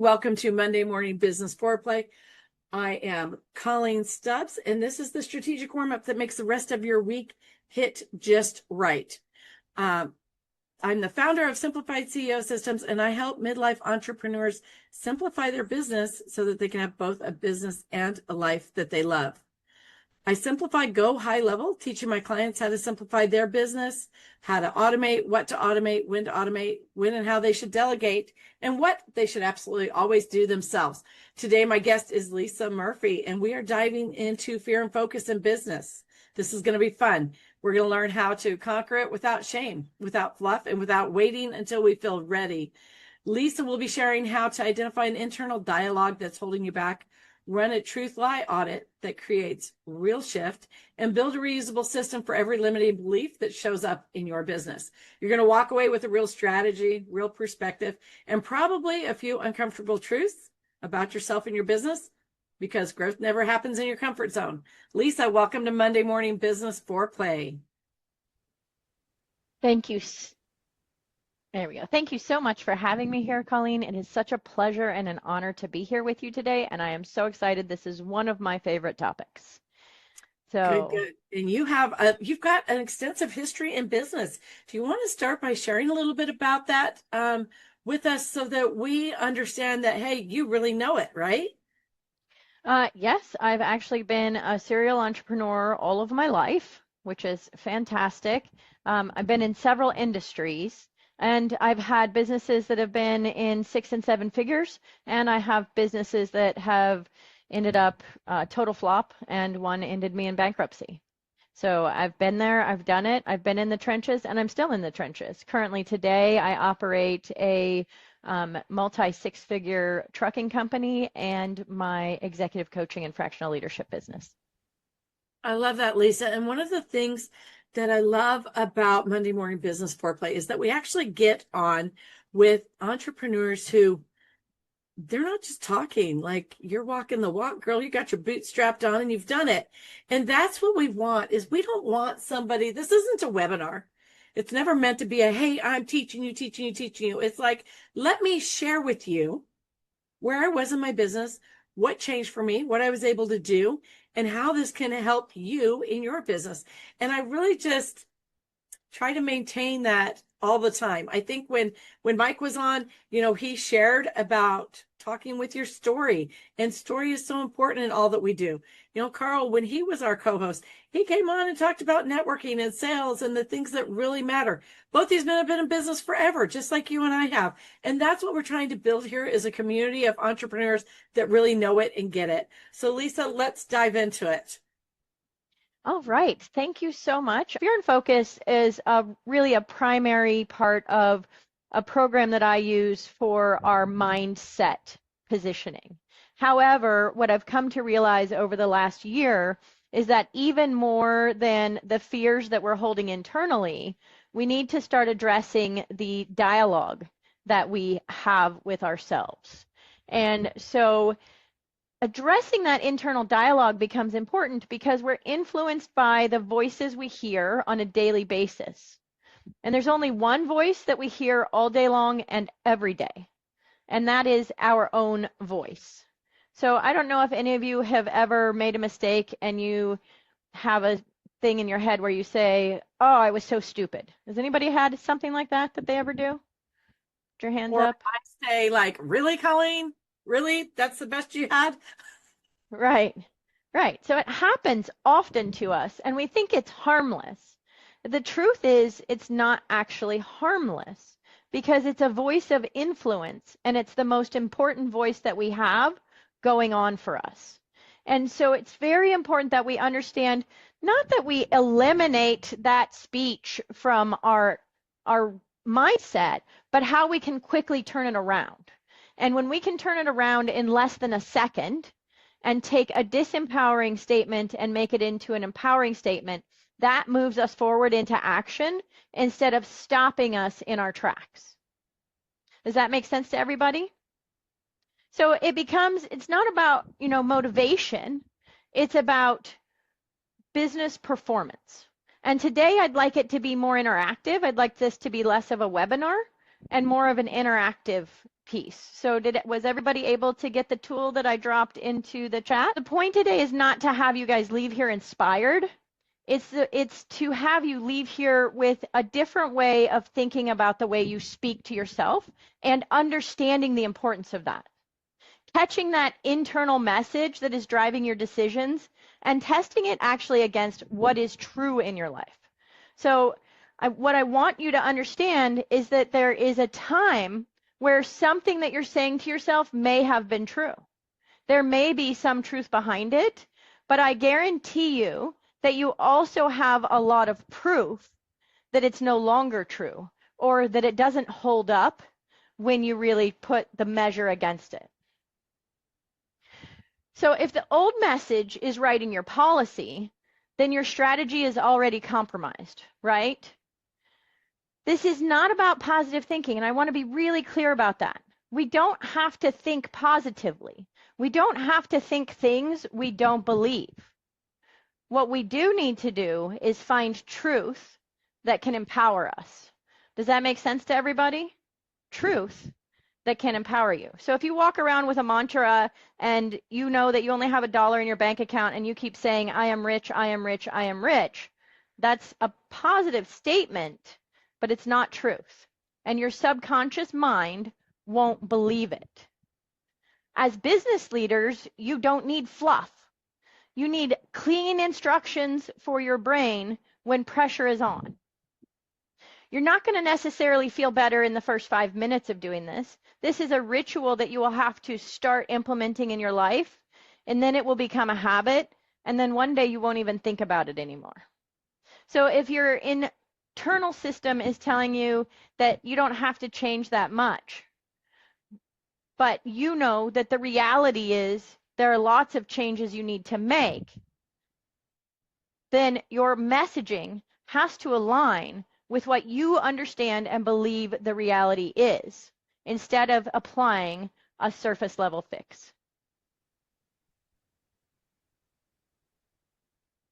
Welcome to Monday Morning Business Foreplay. I am Coleen Stubbs, and this is the strategic warm-up that makes the rest of your week hit just right. I'm the founder of Simplified CEO Systems, and I help midlife entrepreneurs simplify their business so that they can have both a business and a life that they love. I simplify go high level, teaching my clients how to simplify their business, how to automate, what to automate, when and how they should delegate, and what they should absolutely always do themselves. Today, my guest is Lisa Murphy, and we are diving into fear and focus in business. This is going to be fun. We're going to learn how to conquer it without shame, without fluff, and without waiting until we feel ready. Lisa will be sharing how to identify an internal dialogue that's holding you back, run a truth-lie audit that creates real shift, and build a reusable system for every limiting belief that shows up in your business. You're going to walk away with a real strategy, real perspective, and probably a few uncomfortable truths about yourself and your business, because growth never happens in your comfort zone. Lisa, welcome to Monday Morning Business Foreplay. Thank you. There we go. Thank you so much for having me here, Coleen. It is such a pleasure and an honor to be here with you today, and I am so excited. This is one of my favorite topics. Good. And you've got an extensive history in business. Do you want to start by sharing a little bit about that with us so that we understand that, hey, you really know it, right? Yes, I've actually been a serial entrepreneur all of my life, which is fantastic. I've been in several industries. And I've had businesses that have been in 6 and 7 figures, and I have businesses that have ended up total flop, and one ended me in bankruptcy. So I've been there, I've done it, I've been in the trenches, and I'm still in the trenches. Currently today, I operate a multi-6-figure trucking company and my executive coaching and fractional leadership business. I love that, Lisa. And one of the things that I love about Monday Morning Business Foreplay is that we actually get on with entrepreneurs who, they're not just talking, like you're walking the walk, girl. You got your boots strapped on and you've done it. And that's what we want. Is we don't want somebody, this isn't a webinar. It's never meant to be a, hey, I'm teaching you. It's like, let me share with you where I was in my business, what changed for me, what I was able to do, and how this can help you in your business. And I really just try to maintain that all the time. I think when Mike was on, he shared about talking with your story, and story is so important in all that we do. Carl, when he was our co-host, he came on and talked about networking and sales and the things that really matter. Both these men have been in business forever, just like you and I have. And that's what we're trying to build here, is a community of entrepreneurs that really know it and get it. So Lisa, let's dive into it. All right. Thank you so much. Fear and Focus is really a primary part of a program that I use for our mindset positioning. However, what I've come to realize over the last year is that even more than the fears that we're holding internally, we need to start addressing the dialogue that we have with ourselves. And so addressing that internal dialogue becomes important because we're influenced by the voices we hear on a daily basis. And there's only one voice that we hear all day long and every day, and that is our own voice. So I don't know if any of you have ever made a mistake and you have a thing in your head where you say, oh, I was so stupid. Has anybody had something like that they ever do? Put your hands up. I say, like, really, Coleen? Really? That's the best you had? Right. So it happens often to us, and we think it's harmless. The truth is, it's not actually harmless because it's a voice of influence, and it's the most important voice that we have going on for us. And so it's very important that we understand, not that we eliminate that speech from our mindset, but how we can quickly turn it around. And when we can turn it around in less than a second and take a disempowering statement and make it into an empowering statement, that moves us forward into action instead of stopping us in our tracks. Does that make sense to everybody? So it's not about, motivation. It's about business performance. And today I'd like it to be more interactive. I'd like this to be less of a webinar and more of an interactive piece. So was everybody able to get the tool that I dropped into the chat? The point today is not to have you guys leave here inspired. It's to have you leave here with a different way of thinking about the way you speak to yourself and understanding the importance of that. Catching that internal message that is driving your decisions and testing it actually against what is true in your life. So what I want you to understand is that there is a time where something that you're saying to yourself may have been true. There may be some truth behind it, but I guarantee you that you also have a lot of proof that it's no longer true or that it doesn't hold up when you really put the measure against it. So if the old message is writing your policy, then your strategy is already compromised, right? This is not about positive thinking, and I want to be really clear about that. We don't have to think positively. We don't have to think things we don't believe. What we do need to do is find truth that can empower us. Does that make sense to everybody? Truth that can empower you. So if you walk around with a mantra and you know that you only have $1 in your bank account and you keep saying, I am rich, I am rich, I am rich, that's a positive statement, but it's not truth. And your subconscious mind won't believe it. As business leaders, you don't need fluff. You need clean instructions for your brain when pressure is on. You're not going to necessarily feel better in the first 5 minutes of doing this. This is a ritual that you will have to start implementing in your life, and then it will become a habit, and then one day you won't even think about it anymore. So if your internal system is telling you that you don't have to change that much, but you know that the reality is there are lots of changes you need to make, then your messaging has to align with what you understand and believe the reality is, instead of applying a surface level fix.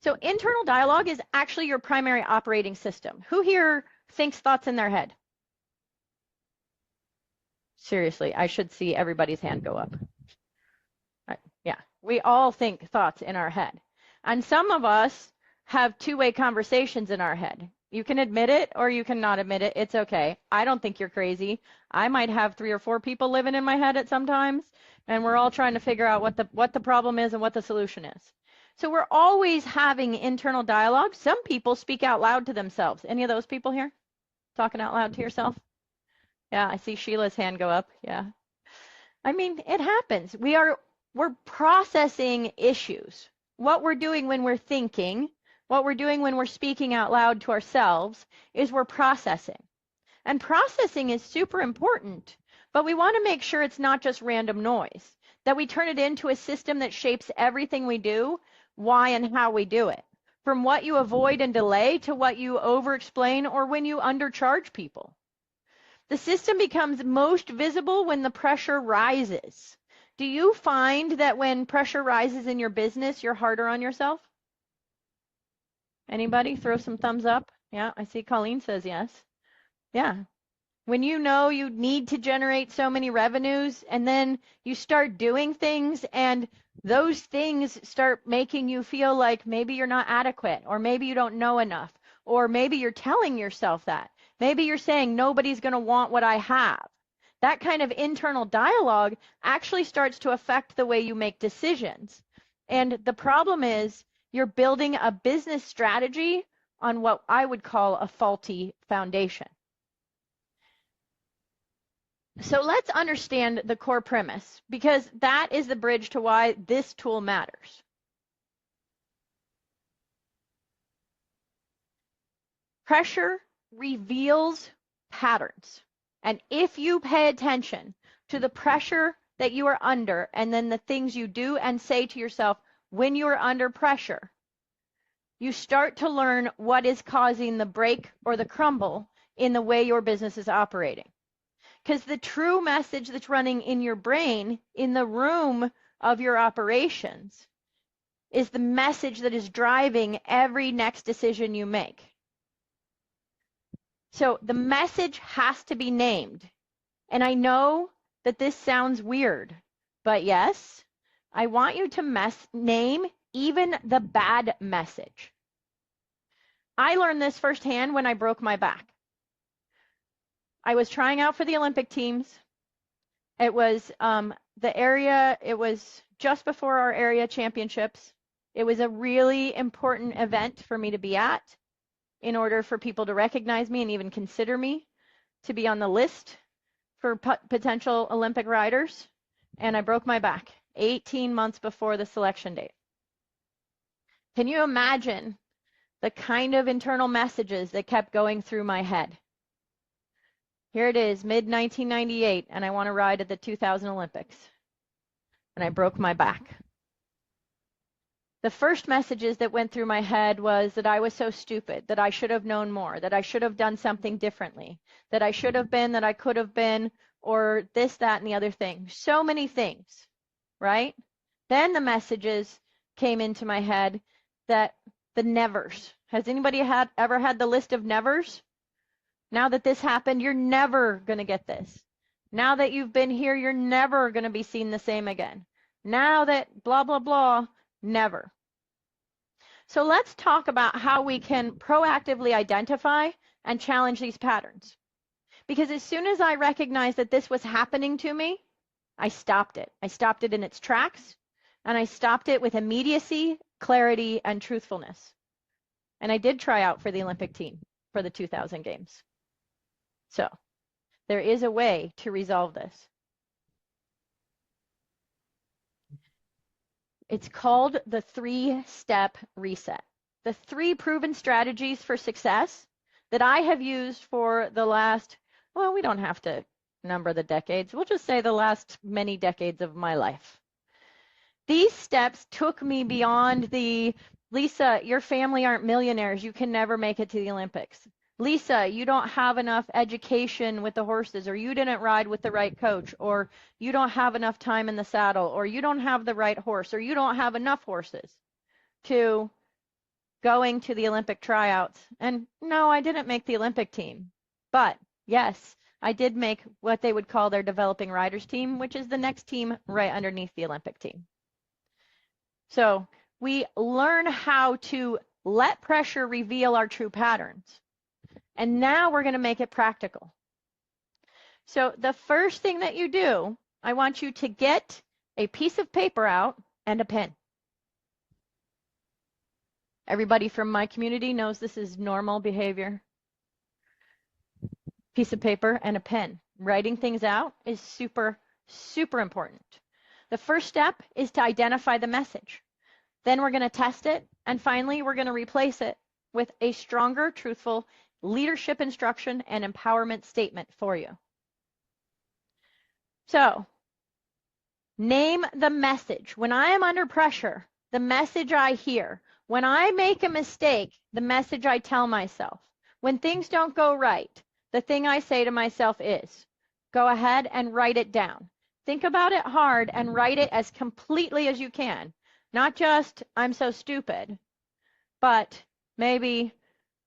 So internal dialogue is actually your primary operating system. Who here thinks thoughts in their head? Seriously, I should see everybody's hand go up. Yeah, we all think thoughts in our head. And some of us have two-way conversations in our head. You can admit it or you cannot admit it. It's okay. I don't think you're crazy. I might have 3 or 4 people living in my head at sometimes, and we're all trying to figure out what the problem is and what the solution is. So we're always having internal dialogue. Some people speak out loud to themselves. Any of those people here? Talking out loud to yourself? Yeah, I see Sheila's hand go up. Yeah. I mean, it happens. We're processing issues. What we're doing when we're thinking, what we're doing when we're speaking out loud to ourselves is we're processing. And processing is super important, but we want to make sure it's not just random noise, that we turn it into a system that shapes everything we do, why and how we do it, from what you avoid and delay to what you over-explain or when you undercharge people. The system becomes most visible when the pressure rises. Do you find that when pressure rises in your business, you're harder on yourself? Anybody throw some thumbs up? Yeah, I see Coleen says yes. Yeah. When you know you need to generate so many revenues and then you start doing things and those things start making you feel like maybe you're not adequate or maybe you don't know enough or maybe you're telling yourself that. Maybe you're saying nobody's going to want what I have. That kind of internal dialogue actually starts to affect the way you make decisions. And the problem is you're building a business strategy on what I would call a faulty foundation. So let's understand the core premise, because that is the bridge to why this tool matters. Pressure reveals patterns. And if you pay attention to the pressure that you are under and then the things you do and say to yourself when you are under pressure, you start to learn what is causing the break or the crumble in the way your business is operating. Because the true message that's running in your brain, in the room of your operations, is the message that is driving every next decision you make. So the message has to be named. And I know that this sounds weird, but yes, I want you to name even the bad message. I learned this firsthand when I broke my back. I was trying out for the Olympic teams. It was it was just before our area championships. It was a really important event for me to be at in order for people to recognize me and even consider me to be on the list for potential Olympic riders. And I broke my back 18 months before the selection date. Can you imagine the kind of internal messages that kept going through my head? Here it is, mid-1998, and I want to ride at the 2000 Olympics. And I broke my back. The first messages that went through my head was that I was so stupid, that I should have known more, that I should have done something differently, that I should have been, that I could have been, or this, that, and the other thing. So many things, right? Then the messages came into my head that the nevers. Has anybody ever had the list of nevers? Now that this happened, you're never going to get this. Now that you've been here, you're never going to be seen the same again. Now that blah, blah, blah, never. So let's talk about how we can proactively identify and challenge these patterns. Because as soon as I recognized that this was happening to me, I stopped it. I stopped it in its tracks, and I stopped it with immediacy, clarity, and truthfulness. And I did try out for the Olympic team for the 2000 games. So there is a way to resolve this. It's called the 3-step reset. The 3 proven strategies for success that I have used for the last, well, we don't have to number the decades. We'll just say the last many decades of my life. These steps took me beyond the, Lisa, your family aren't millionaires. You can never make it to the Olympics. Lisa, you don't have enough education with the horses, or you didn't ride with the right coach, or you don't have enough time in the saddle, or you don't have the right horse, or you don't have enough horses, to going to the Olympic tryouts. And no, I didn't make the Olympic team. But yes, I did make what they would call their developing riders team, which is the next team right underneath the Olympic team. So we learn how to let pressure reveal our true patterns. And now we're going to make it practical. So the first thing that you do, I want you to get a piece of paper out and a pen. Everybody from my community knows this is normal behavior. Piece of paper and a pen. Writing things out is super, super important. The first step is to identify the message. Then we're going to test it. And finally, we're going to replace it with a stronger, truthful leadership instruction and empowerment statement for you. So, name the message. When I am under pressure, the message I hear. When I make a mistake, the message I tell myself. When things don't go right, the thing I say to myself is, go ahead and write it down. Think about it hard and write it as completely as you can. Not just, I'm so stupid, but maybe,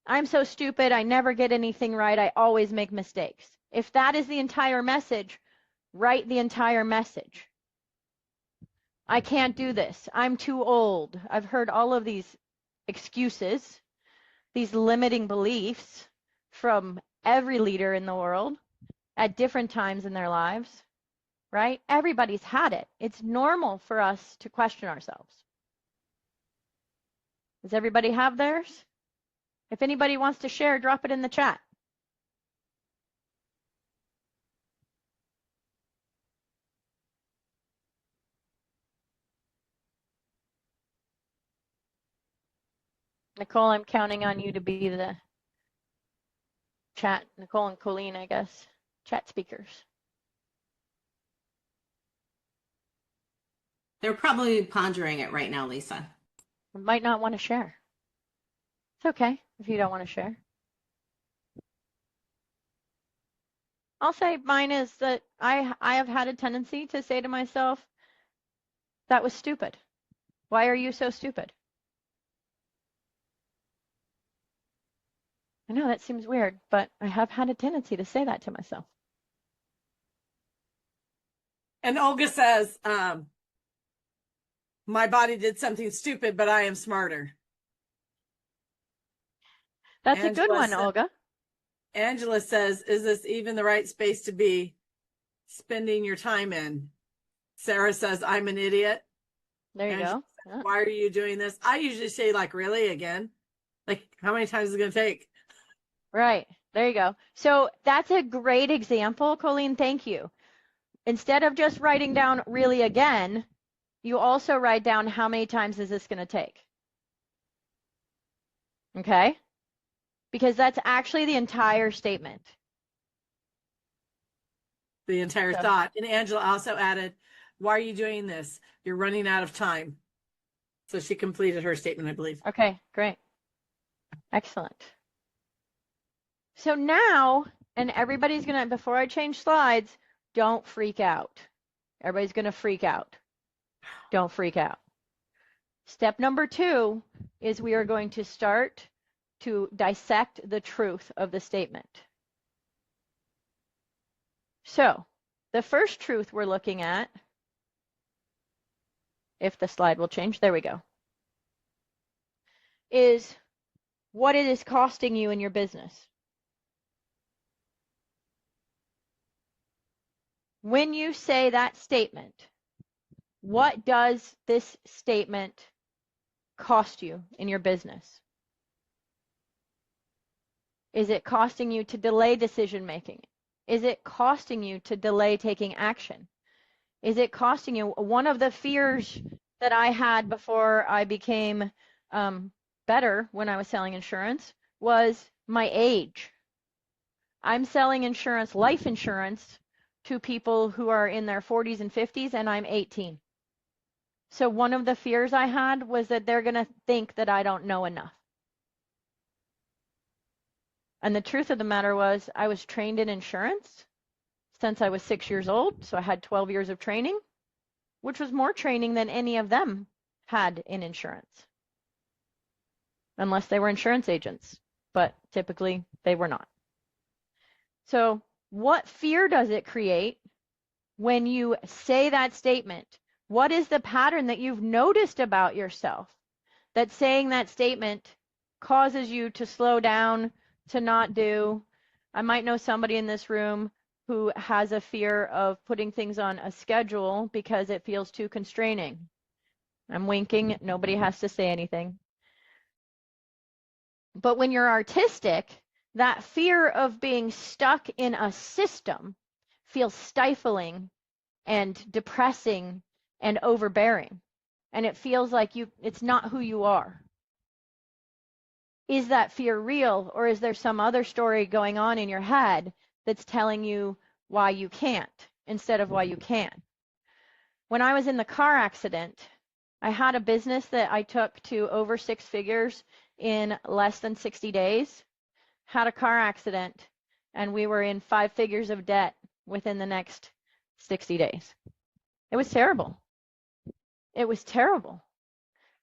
I'm so stupid, I never get anything right, I always make mistakes. If that is the entire message, write the entire message. I can't do this. I'm too old. I've heard all of these excuses, these limiting beliefs from every leader in the world at different times in their lives, right? Everybody's had it. It's normal for us to question ourselves. Does everybody have theirs? If anybody wants to share, drop it in the chat. Nicole, I'm counting on you to be the chat. Nicole and Coleen, I guess, chat speakers. They're probably pondering it right now, Lisa. Might not want to share. It's okay if you don't want to share. I'll say mine is that I have had a tendency to say to myself, that was stupid. Why are you so stupid? I know that seems weird, but I have had a tendency to say that to myself. And Olga says, my body did something stupid, but I am smarter. That's a good one, Olga. Angela says, is this even the right space to be spending your time in? Sarah says, I'm an idiot. There you go. Says, why are you doing this? I usually say, like, really, again? Like, how many times is it going to take? Right. There you go. So that's a great example, Coleen. Thank you. Instead of just writing down really again, you also write down how many times is this going to take. Okay? Because that's actually the entire statement. The entire thought. And Angela also added, why are you doing this? You're running out of time. So she completed her statement, I believe. Okay, great. Excellent. So now, and everybody's going to, before I change slides, don't freak out. Everybody's going to freak out. Don't freak out. Step number 2 is we are going to start to dissect the truth of the statement. So the first truth we're looking at, if the slide will change, there we go, is what it is costing you in your business. When you say that statement, what does this statement cost you in your business? Is it costing you to delay decision making? Is it costing you to delay taking action? Is it costing you? One of the fears that I had before I became better when I was selling insurance was my age. I'm selling insurance, life insurance, to people who are in their 40s and 50s, and I'm 18. So one of the fears I had was that they're going to think that I don't know enough. And the truth of the matter was I was trained in insurance since I was 6 years old, so I had 12 years of training, which was more training than any of them had in insurance, unless they were insurance agents, but typically they were not. So what fear does it create when you say that statement? What is the pattern that you've noticed about yourself that saying that statement causes you to slow down, to not do? I might know somebody in this room who has a fear of putting things on a schedule because it feels too constraining. I'm winking, nobody has to say anything. But when you're artistic, that fear of being stuck in a system feels stifling and depressing and overbearing. And it feels like it's not who you are. Is that fear real, or is there some other story going on in your head that's telling you why you can't instead of why you can? When I was in the car accident, I had a business that I took to over 6 figures in less than 60 days, had a car accident, and we were in 5 figures of debt within the next 60 days. It was terrible. It was terrible.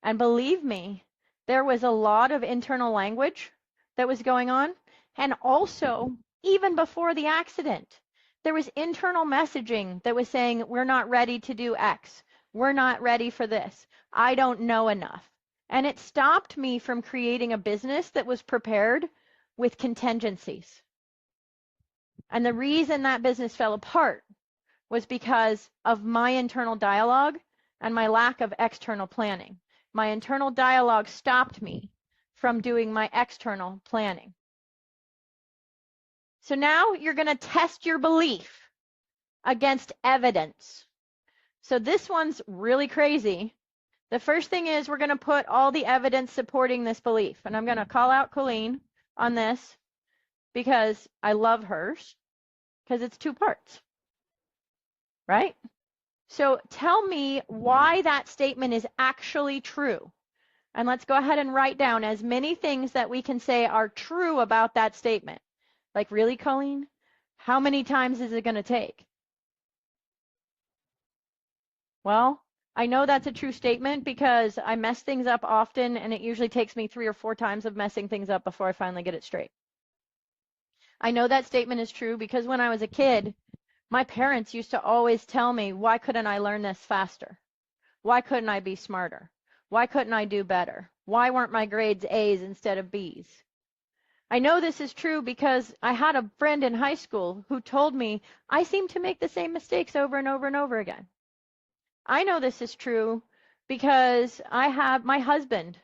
And believe me, there was a lot of internal language that was going on. And also, even before the accident, there was internal messaging that was saying, we're not ready to do X. We're not ready for this. I don't know enough. And it stopped me from creating a business that was prepared with contingencies. And the reason that business fell apart was because of my internal dialogue and my lack of external planning. My internal dialogue stopped me from doing my external planning. So now you're going to test your belief against evidence. So this one's really crazy. The first thing is we're going to put all the evidence supporting this belief. And I'm going to call out Coleen on this because I love hers, because it's 2 parts, right? So tell me why that statement is actually true. And let's go ahead and write down as many things that we can say are true about that statement. Like, really, Coleen? How many times is it going to take? Well, I know that's a true statement because I mess things up often, and it usually takes me 3 or 4 times of messing things up before I finally get it straight. I know that statement is true because when I was a kid, My parents used to always tell me, why couldn't I learn this faster? Why couldn't I be smarter? Why couldn't I do better? Why weren't my grades A's instead of B's? I know this is true because I had a friend in high school who told me I seem to make the same mistakes over and over and over again. I know this is true because I have my husband,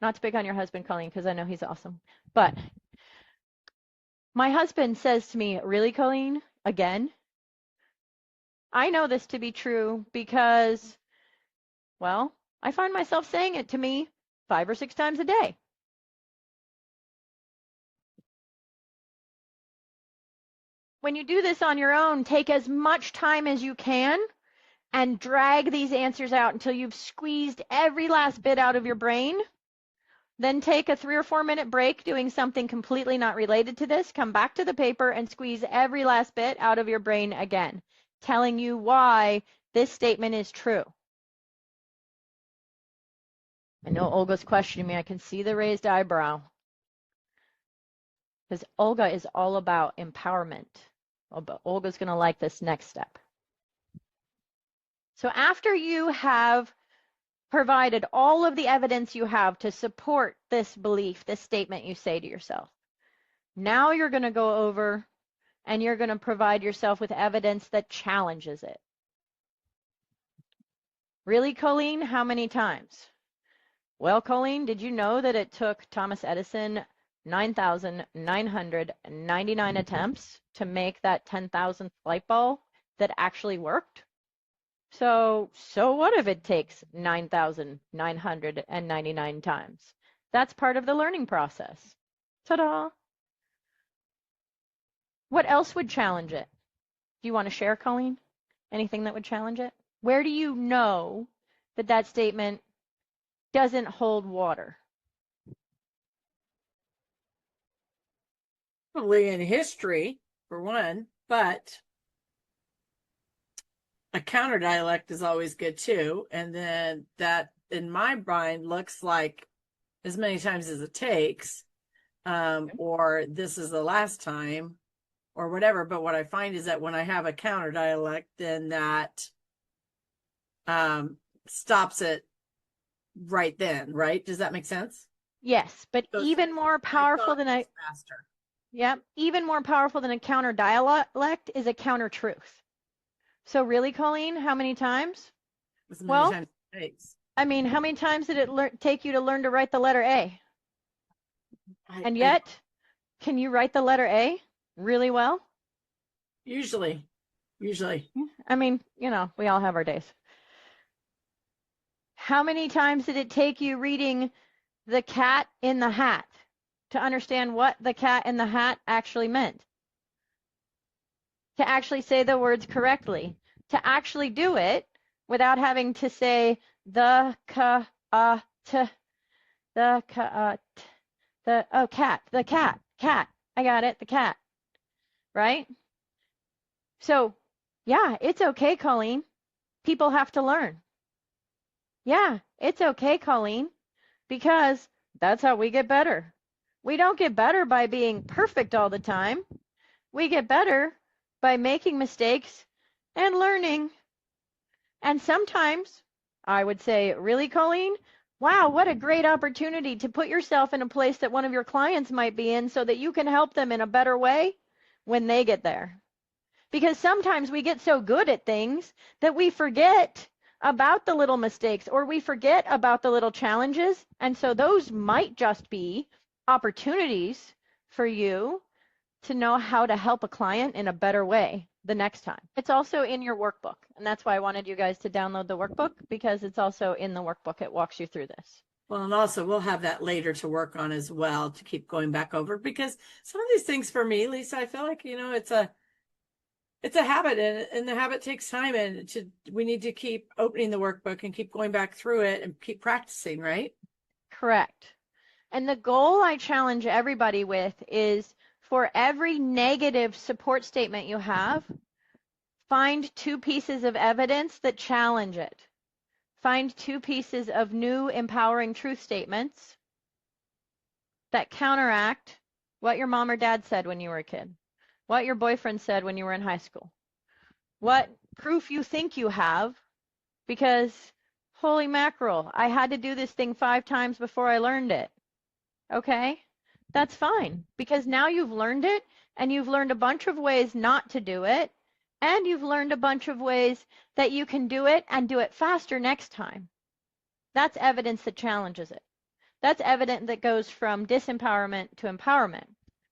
not to pick on your husband, Coleen, because I know he's awesome, but my husband says to me, really, Coleen, again? I know this to be true because, well, I find myself saying it to me 5 or 6 times a day. When you do this on your own, take as much time as you can and drag these answers out until you've squeezed every last bit out of your brain. Then take a 3 or 4 minute break doing something completely not related to this. Come back to the paper and squeeze every last bit out of your brain again, telling you why this statement is true. I know Olga's questioning me. I can see the raised eyebrow. Because Olga is all about empowerment. Oh, but Olga's going to like this next step. So after you have provided all of the evidence you have to support this belief, this statement you say to yourself, now you're going to go over and you're going to provide yourself with evidence that challenges it. Really, Coleen? How many times? Well, Coleen, did you know that it took Thomas Edison 9,999 attempts to make that 10,000th light bulb that actually worked? So what if it takes 9,999 times? That's part of the learning process. Ta-da! What else would challenge it? Do you want to share, Coleen? Anything that would challenge it? Where do you know that that statement doesn't hold water? Probably in history, for one, but a counter dialect is always good too. And then that, in my mind, looks like as many times as it takes, or this is the last time, or whatever. But what I find is that when I have a counter dialect, then that stops it right then, right? Does that make sense? Yes, but So even more powerful than a faster. yeah, even more powerful than a counter dialect is a counter truth. So really, Coleen, how many times? As many times as it takes. I mean, how many times did it take you to learn to write the letter A? And yet, can you write the letter A really well? Usually. I mean, you know, we all have our days. How many times did it take you reading The Cat in the Hat to understand what the cat in the hat actually meant? To actually say the words correctly, to actually do it without having to say the cat, the cat. I got it, the cat, right? So, yeah, it's okay, Coleen. People have to learn. Yeah, it's okay, Coleen, because that's how we get better. We don't get better by being perfect all the time. We get better by making mistakes and learning. And sometimes I would say, really, Coleen? Wow, what a great opportunity to put yourself in a place that one of your clients might be in so that you can help them in a better way when they get there. Because sometimes we get so good at things that we forget about the little mistakes or we forget about the little challenges. And so those might just be opportunities for you to know how to help a client in a better way the next time. It's also in your workbook. And that's why I wanted you guys to download the workbook, because it's also in the workbook. It walks you through this. Well, and also we'll have that later to work on as well, to keep going back over, because some of these things for me, Lisa, I feel like, you know, it's a habit, and the habit takes time, and we need to keep opening the workbook and keep going back through it and keep practicing, right? Correct. And the goal I challenge everybody with is, for every negative support statement you have, find 2 pieces of evidence that challenge it. Find 2 pieces of new empowering truth statements that counteract what your mom or dad said when you were a kid, what your boyfriend said when you were in high school, what proof you think you have, because holy mackerel, I had to do this thing 5 times before I learned it. Okay? That's fine, because now you've learned it, and you've learned a bunch of ways not to do it, and you've learned a bunch of ways that you can do it and do it faster next time. That's evidence that challenges it. That's evidence that goes from disempowerment to empowerment.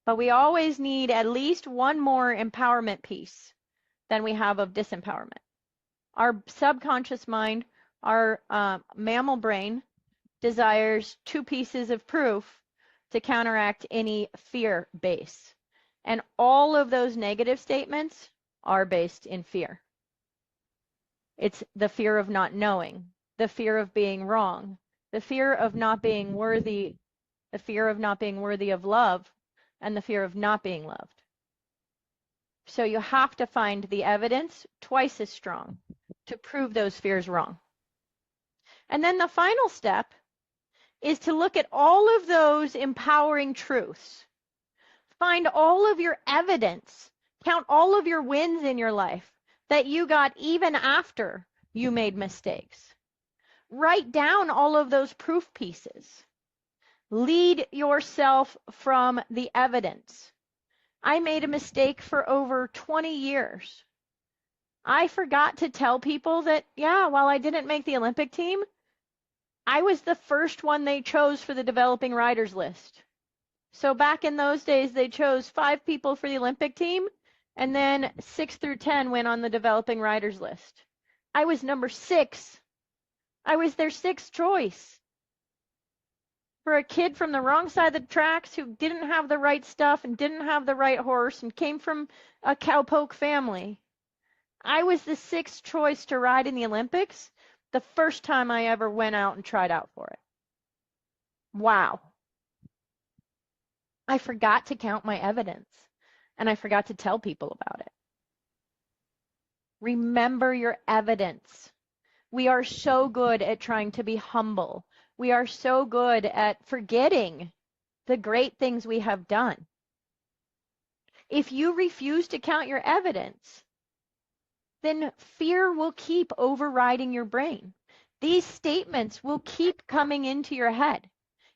But we always need at least one more empowerment piece than we have of disempowerment. Our subconscious mind, our mammal brain, desires 2 pieces of proof to counteract any fear base. And all of those negative statements are based in fear. It's the fear of not knowing, the fear of being wrong, the fear of not being worthy, the fear of not being worthy of love, and the fear of not being loved. So you have to find the evidence twice as strong to prove those fears wrong. And then the final step is to look at all of those empowering truths. Find all of your evidence, count all of your wins in your life that you got even after you made mistakes. Write down all of those proof pieces. Lead yourself from the evidence. I made a mistake for over 20 years. I forgot to tell people that, yeah, while I didn't make the Olympic team, I was the first one they chose for the developing riders list. So back in those days, they chose 5 people for the Olympic team, and then 6 through 10 went on the developing riders list. I was number 6. I was their 6th choice. For a kid from the wrong side of the tracks who didn't have the right stuff and didn't have the right horse and came from a cowpoke family, I was the 6th choice to ride in the Olympics the first time I ever went out and tried out for it. Wow. I forgot to count my evidence, and I forgot to tell people about it. Remember your evidence. We are so good at trying to be humble. We are so good at forgetting the great things we have done. If you refuse to count your evidence, then fear will keep overriding your brain. These statements will keep coming into your head,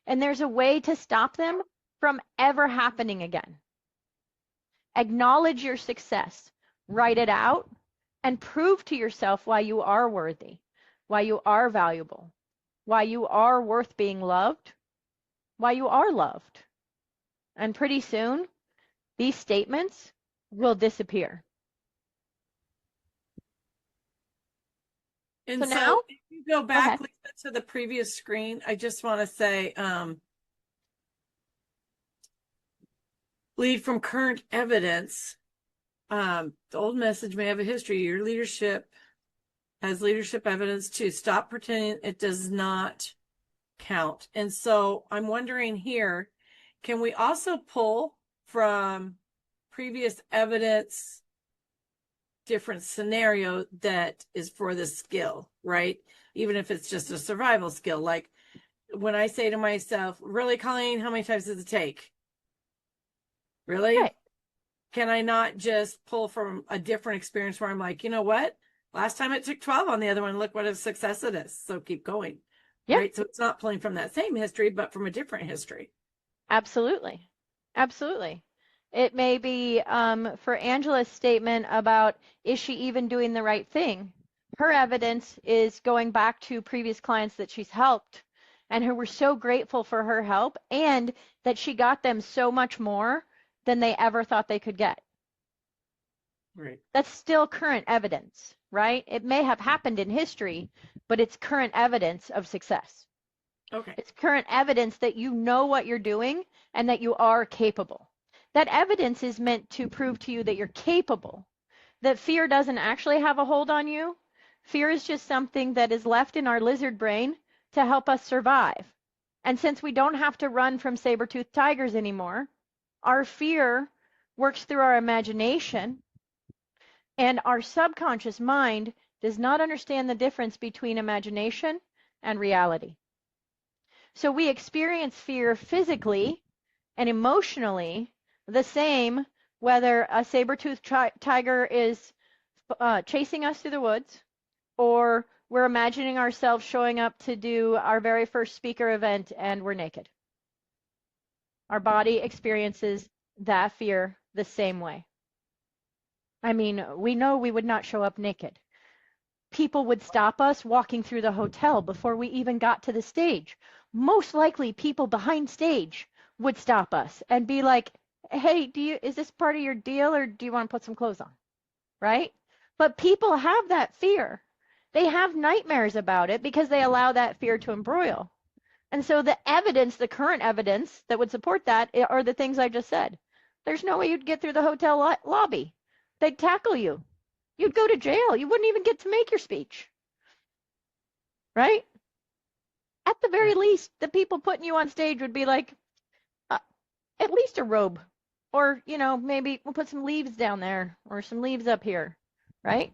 and there's a way to stop them from ever happening again. Acknowledge your success, write it out, and prove to yourself why you are worthy, why you are valuable, why you are worth being loved, why you are loved. And pretty soon, these statements will disappear. And So so, now, if you go back, Lisa, to the previous screen, I just want to say, lead from current evidence. The old message may have a history. Your leadership has leadership evidence too. Stop pretending it does not count. And so I'm wondering here, can we also pull from previous evidence different scenario that is for the skill, right? Even if it's just a survival skill. Like when I say to myself, really, Coleen, how many times does it take? Really? right. Can I not just pull from a different experience where I'm like, you know what? Last time it took 12 on the other one. Look what a success it is. So keep going. Yeah. Right. So it's not pulling from that same history, but from a different history. Absolutely. Absolutely. It may be for Angela's statement about, is she even doing the right thing? Her evidence is going back to previous clients that she's helped and who were so grateful for her help, and that she got them so much more than they ever thought they could get. Right. That's still current evidence, right? It may have happened in history, but it's current evidence of success. Okay. It's current evidence that you know what you're doing and that you are capable. That evidence is meant to prove to you that you're capable, that fear doesn't actually have a hold on you. Fear is just something that is left in our lizard brain to help us survive. And since we don't have to run from saber-toothed tigers anymore, our fear works through our imagination, and our subconscious mind does not understand the difference between imagination and reality. So we experience fear physically and emotionally the same whether a saber-toothed tiger is chasing us through the woods, or we're imagining ourselves showing up to do our very first speaker event and we're naked. Our body experiences that fear the same way. I mean, we know we would not show up naked. People would stop us walking through the hotel before we even got to the stage. Most likely people behind stage would stop us and be like, hey, is this part of your deal, or do you want to put some clothes on? Right? But people have that fear. They have nightmares about it because they allow that fear to embroil. And so the evidence, the current evidence that would support that are the things I just said. There's no way you'd get through the hotel lobby. They'd tackle you. You'd go to jail. You wouldn't even get to make your speech. Right? At the very least, the people putting you on stage would be like, at least a robe. Or, maybe we'll put some leaves down there or some leaves up here. Right?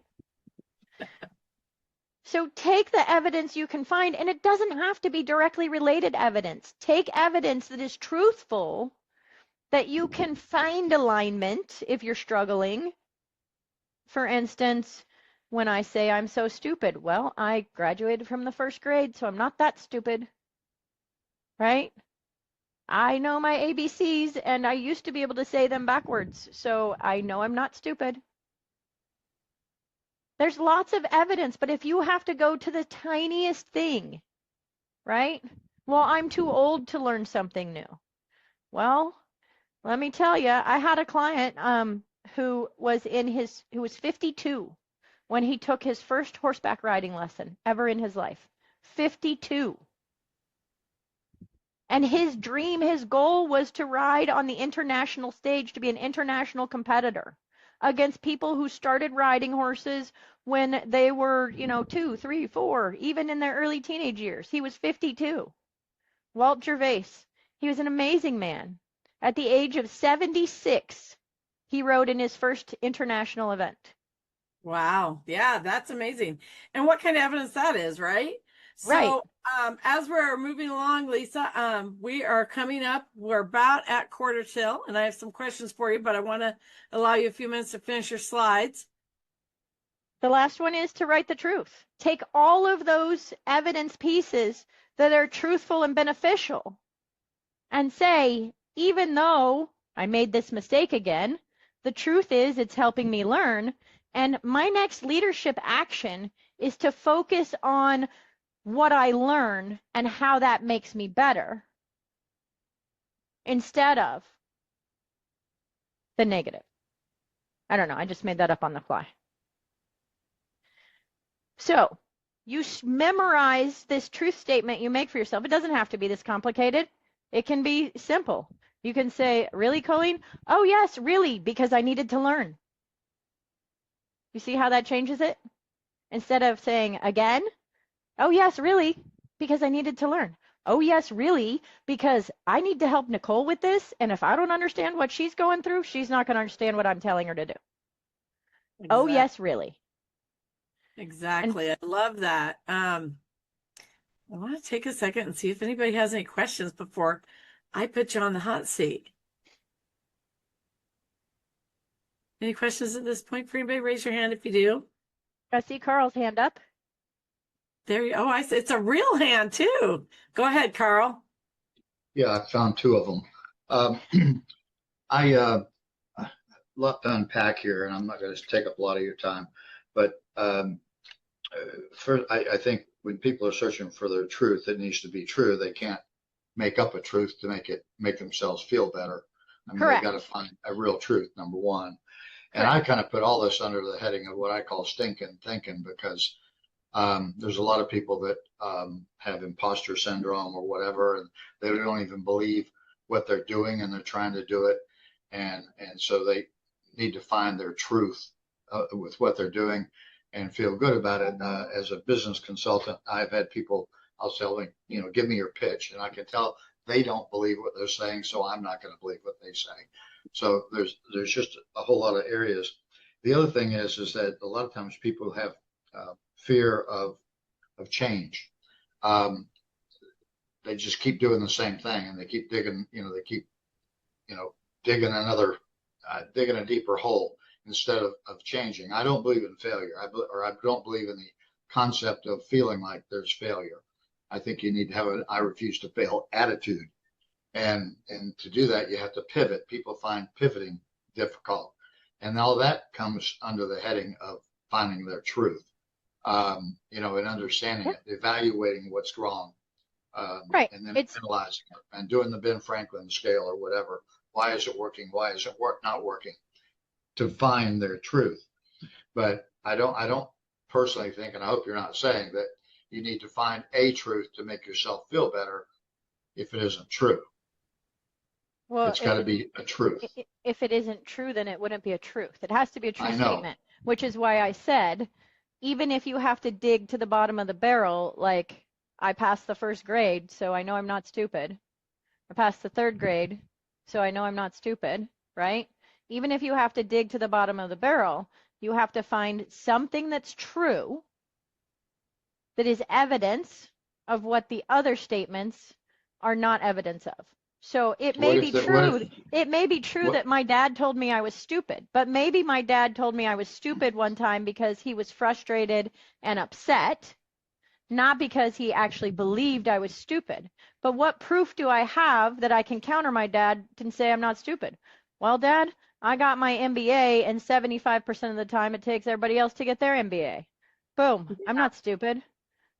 So take the evidence you can find, and it doesn't have to be directly related evidence. Take evidence that is truthful, that you can find alignment if you're struggling. For instance, when I say I'm so stupid, well, I graduated from the first grade, so I'm not that stupid, right? I know my ABCs, and I used to be able to say them backwards, so I know I'm not stupid. There's lots of evidence, but if you have to go to the tiniest thing, right? Well, I'm too old to learn something new. Well, let me tell you, I had a client who was 52 when he took his first horseback riding lesson ever in his life. 52. And his dream, his goal was to ride on the international stage, to be an international competitor against people who started riding horses when they were, 2, 3, 4, even in their early teenage years. He was 52. Walt Gervais, he was an amazing man. At the age of 76, he rode in his first international event. Wow. Yeah, that's amazing. And what kind of evidence that is, right? Right. So as we're moving along, Lisa, we are coming up. We're about at quarter till, and I have some questions for you, but I want to allow you a few minutes to finish your slides. The last one is to write the truth. Take all of those evidence pieces that are truthful and beneficial and say, even though I made this mistake again, the truth is it's helping me learn. And my next leadership action is to focus on what I learn and how that makes me better instead of the negative. I don't know. I just made that up on the fly. So you memorize this truth statement you make for yourself. It doesn't have to be this complicated. It can be simple. You can say, really, Coleen? Oh, yes, really, because I needed to learn. You see how that changes it? Instead of saying again, oh, yes, really, because I needed to learn. Oh, yes, really, because I need to help Nicole with this. And if I don't understand what she's going through, she's not going to understand what I'm telling her to do. Exactly. Oh, yes, really. Exactly. I love that. I want to take a second and see if anybody has any questions before I put you on the hot seat. Any questions at this point for anybody? Raise your hand if you do. I see Carl's hand up. There you go. Oh, I see. It's a real hand too. Go ahead, Carl. Yeah, I found two of them. I lot to unpack here, and I'm not going to take up a lot of your time. But first, I think when people are searching for their truth, it needs to be true. They can't make up a truth to make themselves feel better. I mean, Correct. they got to find a real truth, number one. And I kind of put all this under the heading of what I call stinking thinking, because there's a lot of people that have imposter syndrome or whatever, and they don't even believe what they're doing, and they're trying to do it. And so they need to find their truth with what they're doing and feel good about it. As a business consultant, I've had people, I'll say, give me your pitch. And I can tell they don't believe what they're saying, so I'm not going to believe what they say. So there's just a whole lot of areas. The other thing is that a lot of times people have fear of change. They just keep doing the same thing, and they keep digging, digging a deeper hole. instead of changing. I don't believe in failure. I don't believe in the concept of feeling like there's failure. I think you need to have an I refuse to fail attitude. And to do that, you have to pivot. People find pivoting difficult. And all that comes under the heading of finding their truth, and understanding it, evaluating what's wrong, Right. and then It's analyzing it and doing the Ben Franklin scale or whatever. Why is it working? Why is it not working? To find their truth. But I don't personally think, and I hope you're not saying that you need to find a truth to make yourself feel better if it isn't true. well, It's got to be a truth. if it isn't true, then it wouldn't be a truth. It has to be a true I know. statement, which is why I said, even if you have to dig to the bottom of the barrel, like I passed the first grade, so I know I'm not stupid. I passed the third grade, so I know I'm not stupid, right? Even if you have to dig to the bottom of the barrel, you have to find something that's true that is evidence of what the other statements are not evidence of. So it may be true. It may be true that my dad told me I was stupid, but maybe my dad told me I was stupid one time because he was frustrated and upset, not because he actually believed I was stupid. But what proof do I have that I can counter my dad and say I'm not stupid? Well, Dad, I got my MBA, and 75% of the time it takes everybody else to get their MBA. Boom. I'm not stupid,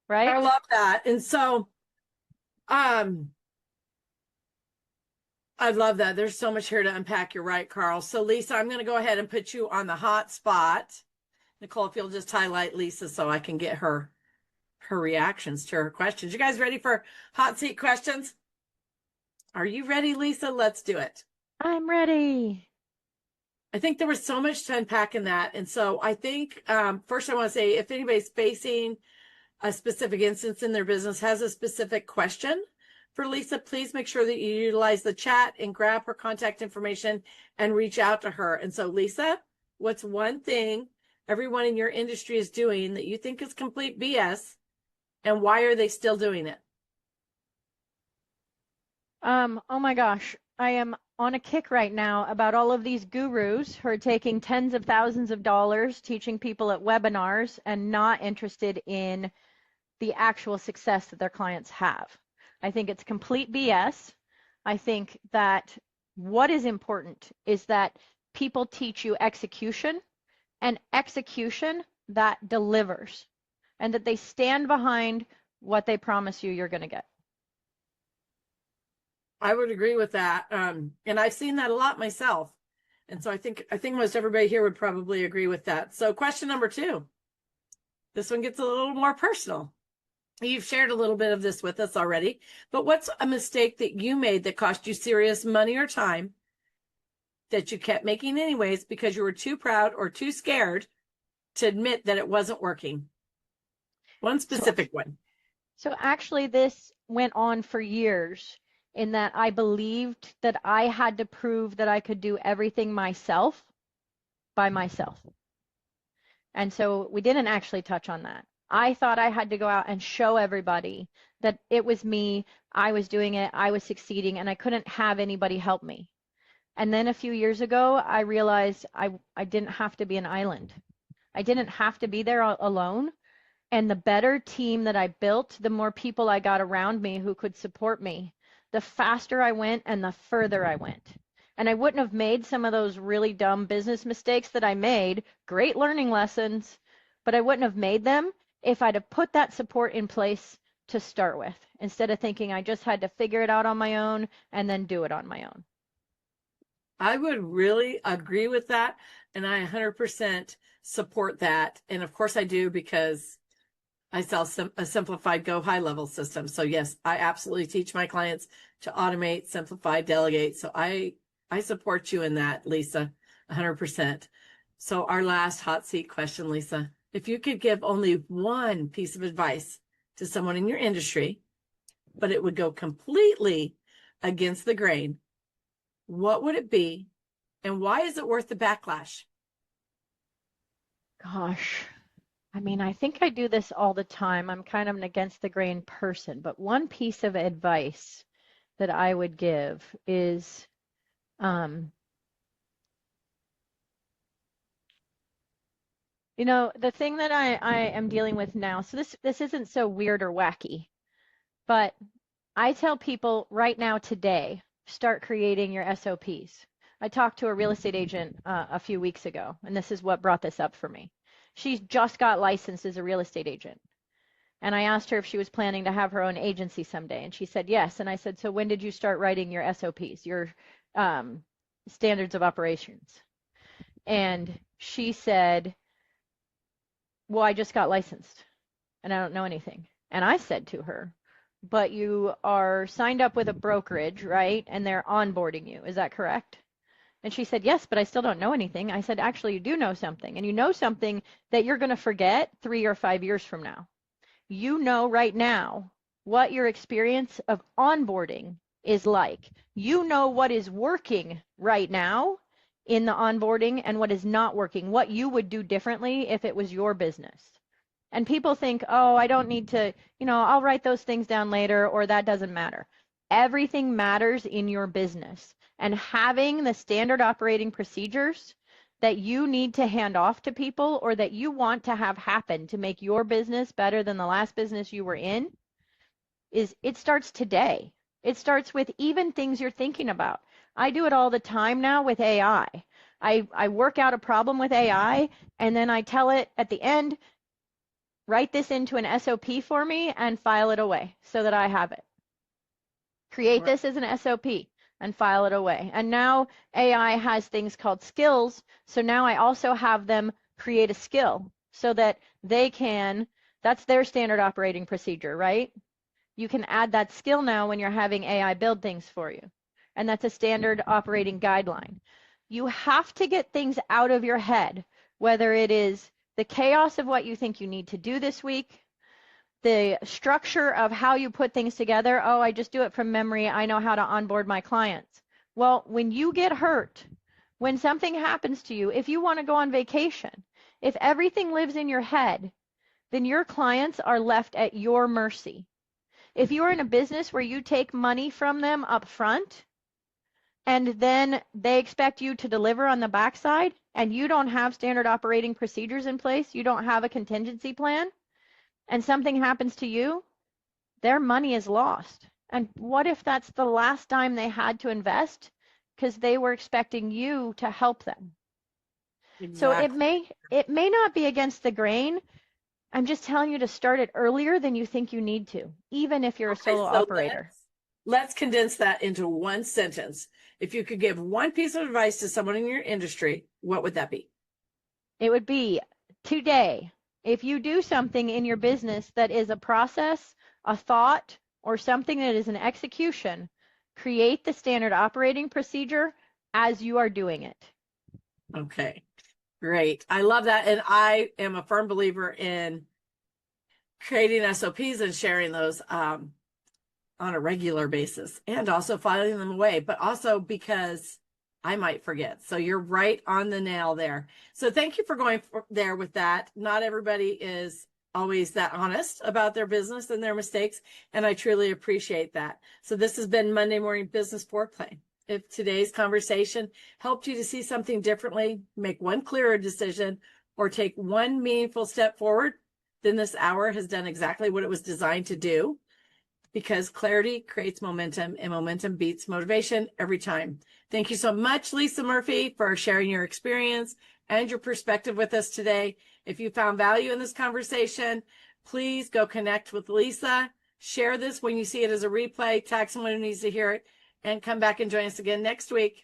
right? I love that. And so, I love that. There's so much here to unpack. You're right, Carl. So Lisa, I'm going to go ahead and put you on the hot spot. Nicole, if you'll just highlight Lisa so I can get her reactions to her questions. You guys ready for hot seat questions? Are you ready, Lisa? Let's do it. I'm ready. I think there was so much to unpack in that. And so I think first I want to say, if anybody's facing a specific instance in their business, has a specific question for Lisa, please make sure that you utilize the chat and grab her contact information and reach out to her. And so Lisa, what's one thing everyone in your industry is doing that you think is complete BS, and why are they still doing it? Oh my gosh, I am on a kick right now about all of these gurus who are taking tens of thousands of dollars teaching people at webinars and not interested in the actual success that their clients have. I think it's complete BS. I think that what is important is that people teach you execution, and execution that delivers, and that they stand behind what they promise you're going to get. I would agree with that. And I've seen that a lot myself. And so I think most everybody here would probably agree with that. So question number 2, this one gets a little more personal. You've shared a little bit of this with us already, but what's a mistake that you made that cost you serious money or time that you kept making anyways because you were too proud or too scared to admit that it wasn't working? One specific one. So actually this went on for years, in that I believed that I had to prove that I could do everything myself by myself. And so we didn't actually touch on that. I thought I had to go out and show everybody that it was me, I was doing it, I was succeeding, and I couldn't have anybody help me. And then a few years ago, I realized I didn't have to be an island. I didn't have to be there alone. And the better team that I built, the more people I got around me who could support me, the faster I went and the further I went. And I wouldn't have made some of those really dumb business mistakes that I made, great learning lessons, but I wouldn't have made them if I'd have put that support in place to start with, instead of thinking I just had to figure it out on my own and then do it on my own. I would really agree with that. And I 100% support that. And of course I do, because I sell a simplified go high level system. So yes, I absolutely teach my clients to automate, simplify, delegate. So I support you in that, Lisa, 100%. So our last hot seat question, Lisa, if you could give only one piece of advice to someone in your industry, but it would go completely against the grain, what would it be? And why is it worth the backlash? Gosh. I mean, I think I do this all the time. I'm kind of an against the grain person, but one piece of advice that I would give is You know, the thing that I am dealing with now, so this isn't so weird or wacky, but I tell people right now today, start creating your SOPs. I talked to a real estate agent a few weeks ago, and this is what brought this up for me. She's just got licensed as a real estate agent. And I asked her if she was planning to have her own agency someday, and she said yes. And I said, so when did you start writing your SOPs, your standards of operations? And she said, well, I just got licensed and I don't know anything. And I said to her, but you are signed up with a brokerage, right? And they're onboarding you. Is that correct? And she said, yes, but I still don't know anything. I said, actually, you do know something. And you know something that you're going to forget 3 or 5 years from now. You know right now what your experience of onboarding is like. You know what is working right now in the onboarding and what is not working, what you would do differently if it was your business. And people think, oh, I don't need to, I'll write those things down later, or that doesn't matter. Everything matters in your business. And having the standard operating procedures that you need to hand off to people or that you want to have happen to make your business better than the last business you were in, it starts today. It starts with even things you're thinking about. I do it all the time now with AI. I work out a problem with AI, and then I tell it at the end, write this into an SOP for me and file it away so that I have it. Create this as an SOP and file it away. And now AI has things called skills. So now I also have them create a skill so that they can, that's their standard operating procedure, right? You can add that skill now when you're having AI build things for you. And that's a standard operating guideline. You have to get things out of your head, whether it is the chaos of what you think you need to do this week, the structure of how you put things together. Oh, I just do it from memory. I know how to onboard my clients. Well, when you get hurt, when something happens to you, if you want to go on vacation, if everything lives in your head, then your clients are left at your mercy. If you're in a business where you take money from them up front and then they expect you to deliver on the backside and you don't have standard operating procedures in place, you don't have a contingency plan, and something happens to you, their money is lost. And what if that's the last dime they had to invest because they were expecting you to help them? Exactly. So it may not be against the grain. I'm just telling you to start it earlier than you think you need to, even if you're a solo operator. Let's condense that into one sentence. If you could give one piece of advice to someone in your industry, what would that be? It would be today. If you do something in your business that is a process, a thought, or something that is an execution, create the standard operating procedure as you are doing it. Okay, great. I love that. And I am a firm believer in creating SOPs and sharing those on a regular basis and also filing them away, but also because I might forget. So you're right on the nail there. So thank you for going there with that. Not everybody is always that honest about their business and their mistakes, and I truly appreciate that. So this has been Monday Morning Business Foreplay. If today's conversation helped you to see something differently, make one clearer decision, or take one meaningful step forward, then this hour has done exactly what it was designed to do, because clarity creates momentum and momentum beats motivation every time. Thank you so much, Lisa Murphy, for sharing your experience and your perspective with us today. If you found value in this conversation, please go connect with Lisa. Share this when you see it as a replay, tag someone who needs to hear it, and come back and join us again next week.